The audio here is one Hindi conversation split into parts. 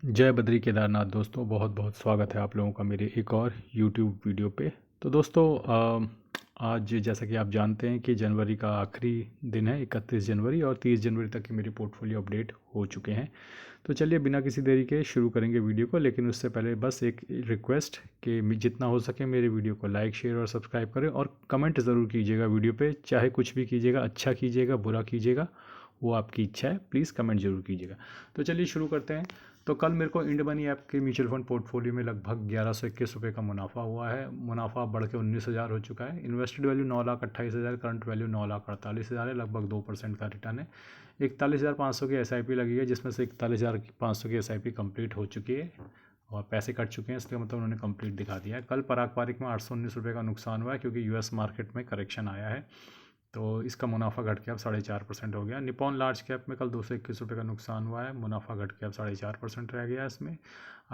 जय बद्री केदारनाथ दोस्तों, बहुत बहुत स्वागत है आप लोगों का मेरे एक और यूट्यूब वीडियो पे। तो दोस्तों, आज जैसा कि आप जानते हैं कि जनवरी का आखिरी दिन है, 31 जनवरी, और 30 जनवरी तक की मेरी पोर्टफोलियो अपडेट हो चुके हैं। तो चलिए बिना किसी देरी के शुरू करेंगे वीडियो को, लेकिन उससे पहले बस एक रिक्वेस्ट कि जितना हो सके मेरे वीडियो को लाइक, शेयर और सब्सक्राइब करें, और कमेंट ज़रूर कीजिएगा वीडियो पे। चाहे कुछ भी कीजिएगा, अच्छा कीजिएगा, बुरा कीजिएगा, वो आपकी इच्छा है, प्लीज़ कमेंट जरूर कीजिएगा। तो चलिए शुरू करते हैं। तो कल मेरे को इंड मनी ऐप के म्यूचुअल फंड पोर्टफोलियो में लगभग 1121 रुपये का मुनाफा हुआ है। मुनाफा बढ़ के 19,000 हो चुका है। इन्वेस्टेड वैल्यू 9,28,000, करंट वैल्यू 9,48,000 है। लगभग 2% का रिटर्न है। 41,500 की SIP लगी है, जिसमें से 41,500 की SIP कंप्लीट हो चुकी है और पैसे कट चुके हैं, इसलिए मतलब उन्होंने कंप्लीट दिखा दिया है। कल पारंपरिक में 819 रुपये का नुकसान हुआ है, क्योंकि US मार्केट में करेक्शन आया है, तो इसका मुनाफा घट के अब 4.5% हो गया। निपॉन लार्ज कैप में कल 221 रुपये का नुकसान हुआ है। मुनाफा घट के अब 4.5% रह गया इसमें।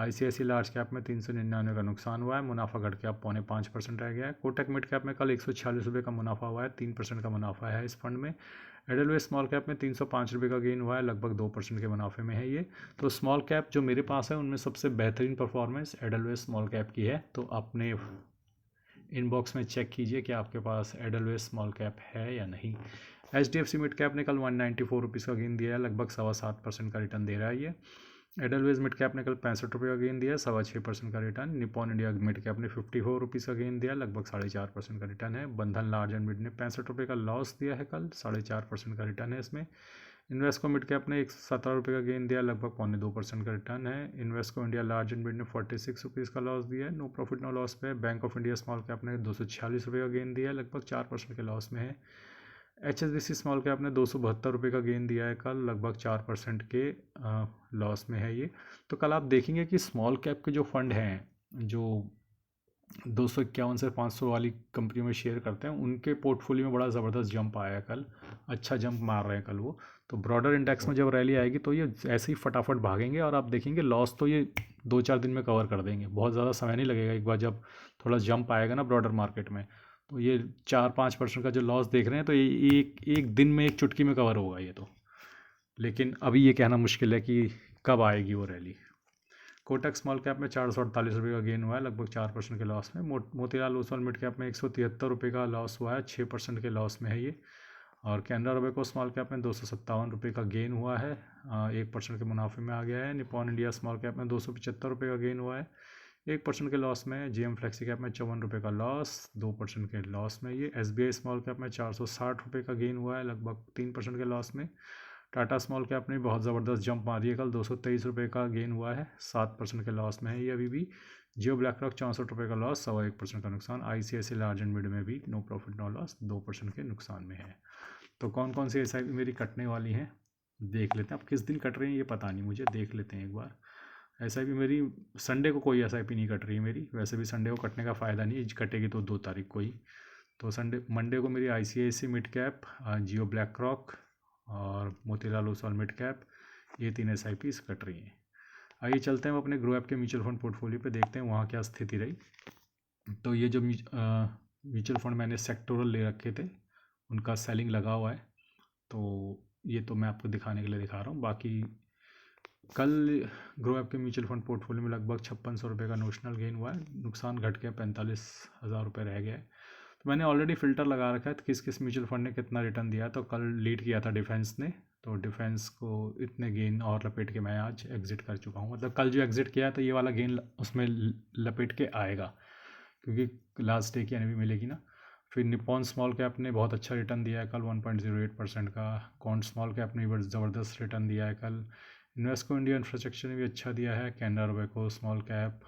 ICICI लार्ज कैप में 399 का नुकसान हुआ है। मुनाफा घट के अब 0.5% रह गया है। कोटक मिड कैप में कल 146 रुपये का मुनाफा हुआ है। 3% का मुनाफा है इस फंड में। एडलवेस स्मॉल कैप में 305 रुपये का गेन हुआ है। लगभग 2% के मुनाफे में है ये। तो स्मॉल कैप जो मेरे पास है, उनमें सबसे बेहतरीन परफॉर्मेंस एडलवेस स्मॉल कैप की है। तो अपने इनबॉक्स में चेक कीजिए कि आपके पास एडलवेस स्मॉल कैप है या नहीं। HDFC मिड कैप ने कल 194 रुपीज़ का गेन दिया है। लगभग 7.25% का रिटर्न दे रहा है ये। एडलवेज मिड कैप ने कल 65 रुपये का गेन दिया है, 6.25% का return. Nippon India mid cap ने 54 रुपीज़ का गेन दिया, लगभग 4.5% का रिटर्न है। बंधन लार्ज एंड मिड ने 65 रुपये का लॉस दिया है कल, 4.5% का रिटर्न है इसमें। इन्वेस्को मिड कैप ने 17 रुपये का गेन दिया, लगभग 0.2% का रिटर्न है। Invesco India large and mid ने 46 रुपीज़ का लॉस दिया है, नो प्रॉफिट नो लॉस पे। Bank of India small cap ने 246 रुपये का गेन दिया है, लगभग 4% के लॉस में है। HSBC स्मॉल कैप ने 272 रुपये का गेन दिया है कल, लगभग 4% के लॉस में है ये। तो कल आप देखेंगे कि स्मॉल कैप के जो फंड हैं, जो 251 से 500 वाली कंपनी में शेयर करते हैं, उनके पोर्टफोलियो में बड़ा ज़बरदस्त जंप आया है कल। अच्छा जंप मार रहे हैं कल वो। तो ब्रॉडर इंडेक्स में जब रैली आएगी तो ये ऐसे ही फटाफट भागेंगे, और आप देखेंगे लॉस तो ये 2-4 दिन में कवर कर देंगे। बहुत ज़्यादा समय नहीं लगेगा। एक बार जब थोड़ा जंप आएगा ना ब्रॉडर मार्केट में, तो ये 4-5% का जो लॉस देख रहे हैं, तो ये एक एक दिन में, एक चुटकी में कवर होगा ये तो। लेकिन अभी ये कहना मुश्किल है कि कब आएगी वो रैली। कोटक स्मॉल कैप में 448 रुपये का गेन हुआ है, लगभग 4% के लॉस में। मोतीलाल ओसवाल मिड कैप में 173 रुपये का लॉस हुआ है, 6% के लॉस में है ये। और कैनरा रोबेको स्मॉल कैप में 257 रुपये का गेन हुआ है, 1% के मुनाफे में आ गया है। निपॉन इंडिया स्मॉल कैप में 275 रुपये का गेन हुआ है, 1% के लॉस में। GM फ्लेक्सी कैप में 54 रुपये का लॉस, 2% के लॉस में ये। SBI स्मॉल कैप में 460 रुपये का गेन हुआ है, लगभग 3% के लॉस में। टाटा स्मॉल कैप ने बहुत ज़बरदस्त जंप मारी है कल, 223 रुपये का गेन हुआ है, 7% के लॉस में है ये अभी भी। जियो ब्लैक रॉक 64 रुपये का लॉस, 1.25% का नुकसान। ICICI लार्ज एंड मिड में भी नो प्रॉफिट नो लॉस, 2% के नुकसान में है। तो कौन कौन सी SIP मेरी कटने वाली हैं देख लेते हैं। अब किस दिन कट रही हैं ये पता नहीं मुझे, देख लेते हैं एक बार। SIP मेरी संडे को कोई SIP नहीं कट रही है मेरी। वैसे भी संडे को कटने का फ़ायदा नहीं है, कटेगी तो 2 तारीख को ही। तो मंडे को मेरी ICICI मिड कैप, जियो ब्लैक रॉक और मोतीलाल ओसवाल मिड कैप, ये 3 SIPs कट रही हैं। आइए चलते हैं हम अपने ग्रो ऐप के म्यूचुअल फंड पोर्टफोलियो पे, देखते हैं वहाँ क्या स्थिति रही। तो ये जो म्यूचुअल फंड मैंने सेक्टोरल ले रखे थे, उनका सेलिंग लगा हुआ है। तो ये तो मैं आपको दिखाने के लिए दिखा रहा हूँ। बाकी कल ग्रो ऐप के म्यूचुअल फंड पोर्टफोलियो में लगभग 5600 रुपये का नोशनल गेन हुआ है। नुकसान घट के 45,000 रुपये रह गया है। तो मैंने ऑलरेडी फ़िल्टर लगा रखा है किस किस म्यूचुअल फंड ने कितना रिटर्न दिया। तो कल लीड किया था डिफेंस ने, तो डिफेंस को इतने गेन और लपेट के मैं आज एग्ज़िट कर चुका हूँ। मतलब कल जो एग्ज़िट किया तो ये वाला गेन उसमें लपेट के आएगा, क्योंकि लास्ट डे की एनवी मिलेगी ना। फिर निपॉन स्मॉल कैप ने बहुत अच्छा रिटर्न दिया है कल, 1.08% का। कॉन्ट स्मॉल कैप ने भी ज़बरदस्त रिटर्न दिया है कल। इन्वेस्को इंडिया इंफ्रास्ट्रक्चर ने भी अच्छा दिया है। Canara Robeco small cap,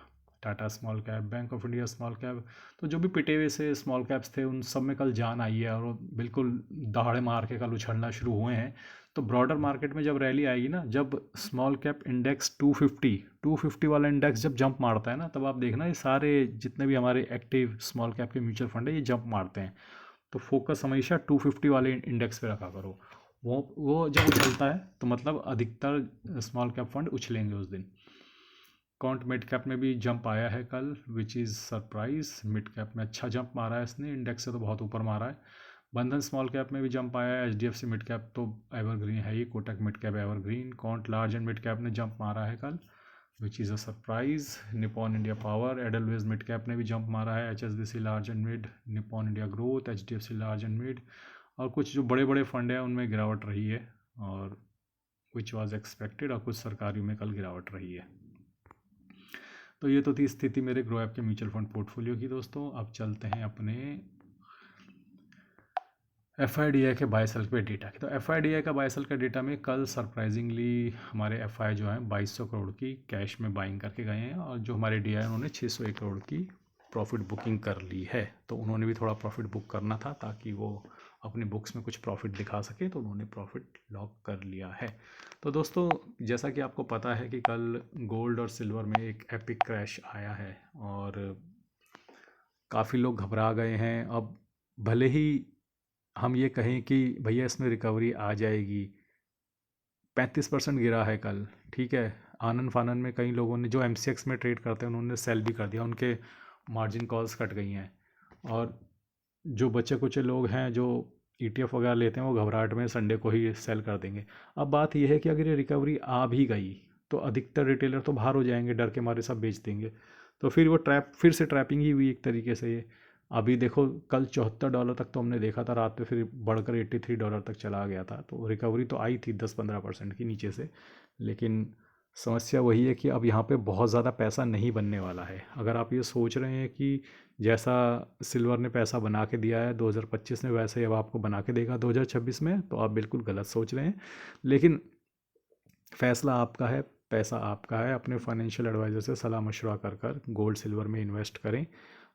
Tata small cap, bank of India small cap. तो जो भी पिटे हुए से स्मॉल कैप्स थे, उन सब में कल जान आई है, और वो बिल्कुल दहाड़े मार के कल उछलना शुरू हुए हैं। तो ब्रॉडर मार्केट में जब रैली आएगी ना, जब स्मॉल कैप इंडेक्स 250 वाला इंडेक्स जब जंप मारता है ना, तब आप देखना ये सारे जितने भी हमारे एक्टिव स्मॉल कैप के म्यूचुअल फंड है, ये जंप मारते हैं। तो फोकस हमेशा 250 वाले इंडेक्स पे रखा करो। वो जब उछलता है तो मतलब अधिकतर स्मॉल कैप फंड उछलेंगे उस दिन। कॉन्ट मिड कैप में भी जंप आया है कल, which is surprise. Mid cap में अच्छा जंप मारा है इसने, इंडेक्स से तो बहुत ऊपर मारा है। बंधन स्मॉल कैप में भी जंप आया है। HDFC मिड कैप तो एवरग्रीन है ही, Kotak mid cap evergreen. Quant large and mid cap ने जंप मारा है कल। Which is a surprise. Nippon India power, Edelweiss mid cap ने भी जंप मारा है, HSBC large and mid, Nippon India growth, HDFC large and mid, और कुछ जो बड़े बड़े फंड हैं उनमें गिरावट रही है, और विच वाज एक्सपेक्टेड, और कुछ सरकारियों में कल गिरावट रही है। तो ये तो थी स्थिति मेरे ग्रो ऐप के म्यूचुअल फंड पोर्टफोलियो की दोस्तों। अब चलते हैं अपने FIDI के बाय सेल पे डेटा की। तो FIDI का बाय सेल का डेटा में कल सरप्राइजिंगली हमारे FI जो हैं 2200 करोड़ की कैश में बाइंग करके गए हैं, और जो हमारे DI उन्होंने 601 करोड़ की प्रॉफिट बुकिंग कर ली है। तो उन्होंने भी थोड़ा प्रॉफिट बुक करना था ताकि वो अपने बुक्स में कुछ प्रॉफिट दिखा सके, तो उन्होंने प्रॉफिट लॉक कर लिया है। तो दोस्तों जैसा कि आपको पता है कि कल गोल्ड और सिल्वर में एक एपिक क्रैश आया है, और काफ़ी लोग घबरा गए हैं। अब भले ही हम ये कहें कि भैया इसमें रिकवरी आ जाएगी, 35% गिरा है कल, ठीक है। आनन फानन में कई लोगों ने, जो MCX में ट्रेड करते हैं, उन्होंने सेल भी कर दिया, उनके मार्जिन कॉल्स कट गई हैं। और जो बच्चे कुछ लोग हैं जो ETF वगैरह लेते हैं, वो घबराहट में संडे को ही सेल कर देंगे। अब बात यह है कि अगर ये रिकवरी आ भी गई तो अधिकतर रिटेलर तो बाहर हो जाएंगे, डर के मारे सब बेच देंगे, तो फिर वो फिर से ट्रैपिंग ही हुई एक तरीके से। ये अभी देखो कल $74 तक तो हमने देखा था रात में, फिर बढ़कर $83 तक चला गया था। तो रिकवरी तो आई थी 10-15% की नीचे से, लेकिन समस्या वही है कि अब यहाँ पे बहुत ज़्यादा पैसा नहीं बनने वाला है। अगर आप ये सोच रहे हैं कि जैसा सिल्वर ने पैसा बना के दिया है 2025 में, वैसे ही अब आपको बना के देगा 2026 में, तो आप बिल्कुल गलत सोच रहे हैं। लेकिन फैसला आपका है, पैसा आपका है। अपने फाइनेंशियल एडवाइज़र से सलाह मशवरा कर कर गोल्ड सिल्वर में इन्वेस्ट करें।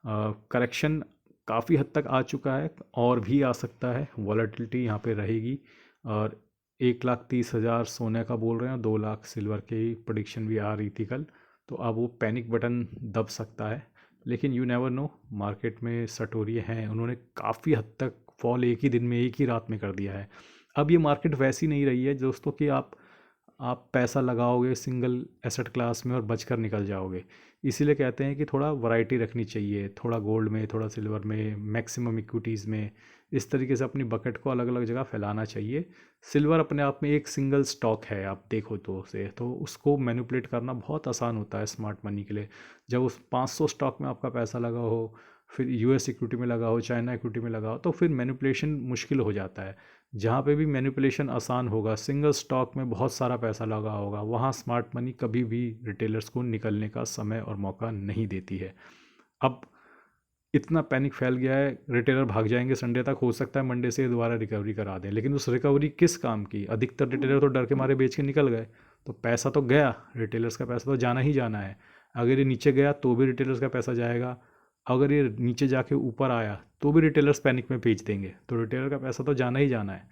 करेक्शन काफ़ी हद तक आ चुका है, और भी आ सकता है, वॉलेटिलिटी यहाँ पे रहेगी। और 1,30,000 सोने का बोल रहे हैं, 2 लाख सिल्वर की प्रेडिक्शन भी आ रही थी कल। तो अब वो पैनिक बटन दब सकता है, लेकिन यू नेवर नो। मार्केट में सटोरिये हैं, उन्होंने काफ़ी हद तक फॉल एक ही दिन में, एक ही रात में कर दिया है। अब ये मार्केट वैसी नहीं रही है दोस्तों कि आप पैसा लगाओगे सिंगल एसेट क्लास में और बचकर निकल जाओगे। इसीलिए कहते हैं कि थोड़ा वैरायटी रखनी चाहिए, थोड़ा गोल्ड में, थोड़ा सिल्वर में, मैक्सिमम इक्विटीज़ में। इस तरीके से अपनी बकेट को अलग अलग जगह फैलाना चाहिए। सिल्वर अपने आप में एक सिंगल स्टॉक है, आप देखो तो उसे, तो उसको मैनिपुलेट करना बहुत आसान होता है स्मार्ट मनी के लिए। जब उस 500 स्टॉक में आपका पैसा लगा हो, फिर US इक्विटी में लगा हो, चाइना इक्विटी में लगा हो, तो फिर मैनिपुलेशन मुश्किल हो जाता है। जहाँ पे भी मैनिपुलेशन आसान होगा, सिंगल स्टॉक में बहुत सारा पैसा लगा होगा, वहाँ स्मार्ट मनी कभी भी रिटेलर्स को निकलने का समय और मौका नहीं देती है। अब इतना पैनिक फैल गया है, रिटेलर भाग जाएंगे संडे तक, हो सकता है मंडे से दोबारा रिकवरी करा दें, लेकिन उस रिकवरी किस काम की? अधिकतर रिटेलर तो डर के मारे बेच के निकल गए, तो पैसा तो गया, रिटेलर्स का पैसा तो जाना ही जाना है। अगर ये नीचे गया तो भी रिटेलर्स का पैसा जाएगा, अगर ये नीचे जाके ऊपर आया तो भी रिटेलर्स पैनिक में बेच देंगे, तो रिटेलर का पैसा तो जाना ही जाना है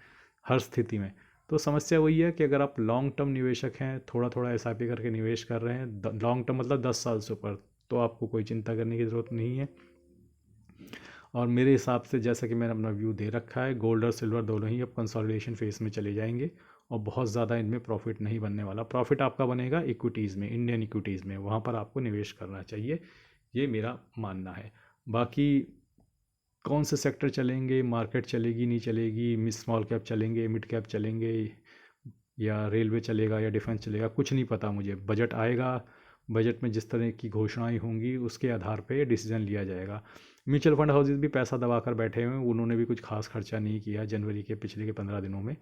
हर स्थिति में। तो समस्या वही है कि अगर आप लॉन्ग टर्म निवेशक हैं, थोड़ा थोड़ा SIP करके निवेश कर रहे हैं, लॉन्ग टर्म मतलब 10 साल से ऊपर, तो आपको कोई चिंता करने की ज़रूरत नहीं है। और मेरे हिसाब से, जैसा कि मैंने अपना व्यू दे रखा है, गोल्ड और सिल्वर दोनों ही अब कंसोलिडेशन फेस में चले जाएंगे, और बहुत ज़्यादा इनमें प्रॉफिट नहीं बनने वाला। प्रॉफिट आपका बनेगा इक्विटीज़ में, इंडियन इक्विटीज़ में, वहाँ पर आपको निवेश करना चाहिए, ये मेरा मानना है। बाकी कौन से सेक्टर चलेंगे, मार्केट चलेगी नहीं चलेगी, स्मॉल कैप चलेंगे, मिड कैप चलेंगे, या रेलवे चलेगा, या डिफेंस चलेगा, कुछ नहीं पता मुझे। बजट आएगा, बजट में जिस तरह की घोषणाएं होंगी उसके आधार पे डिसीजन लिया जाएगा। म्यूचुअल फंड हाउसेज भी पैसा दबा कर बैठे हुए हैं, उन्होंने भी कुछ खास खर्चा नहीं किया जनवरी के पिछले के 15 दिनों में,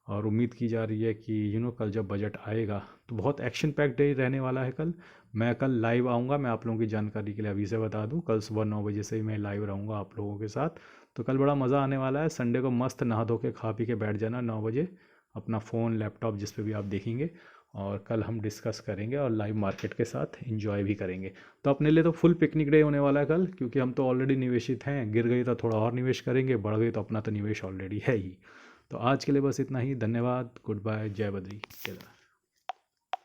और उम्मीद की जा रही है कि कल जब बजट आएगा तो बहुत एक्शन पैक्ड डे रहने वाला है कल। मैं कल लाइव आऊँगा, मैं आप लोगों की जानकारी के लिए अभी से बता दूँ, कल सुबह 9 बजे से ही मैं लाइव रहूँगा आप लोगों के साथ। तो कल बड़ा मज़ा आने वाला है। संडे को मस्त नहा धो के खा पी के बैठ जाना 9 बजे, अपना फ़ोन, लैपटॉप, जिस पे भी आप देखेंगे, और कल हम डिस्कस करेंगे और लाइव मार्केट के साथ एंजॉय भी करेंगे। तो अपने लिए तो फुल पिकनिक डे होने वाला है कल, क्योंकि हम तो ऑलरेडी निवेशित हैं। गिर गई तो थोड़ा और निवेश करेंगे, बढ़ गई तो अपना तो निवेश ऑलरेडी है ही। तो आज के लिए बस इतना ही। धन्यवाद, गुड बाय, जय बद्री, जय।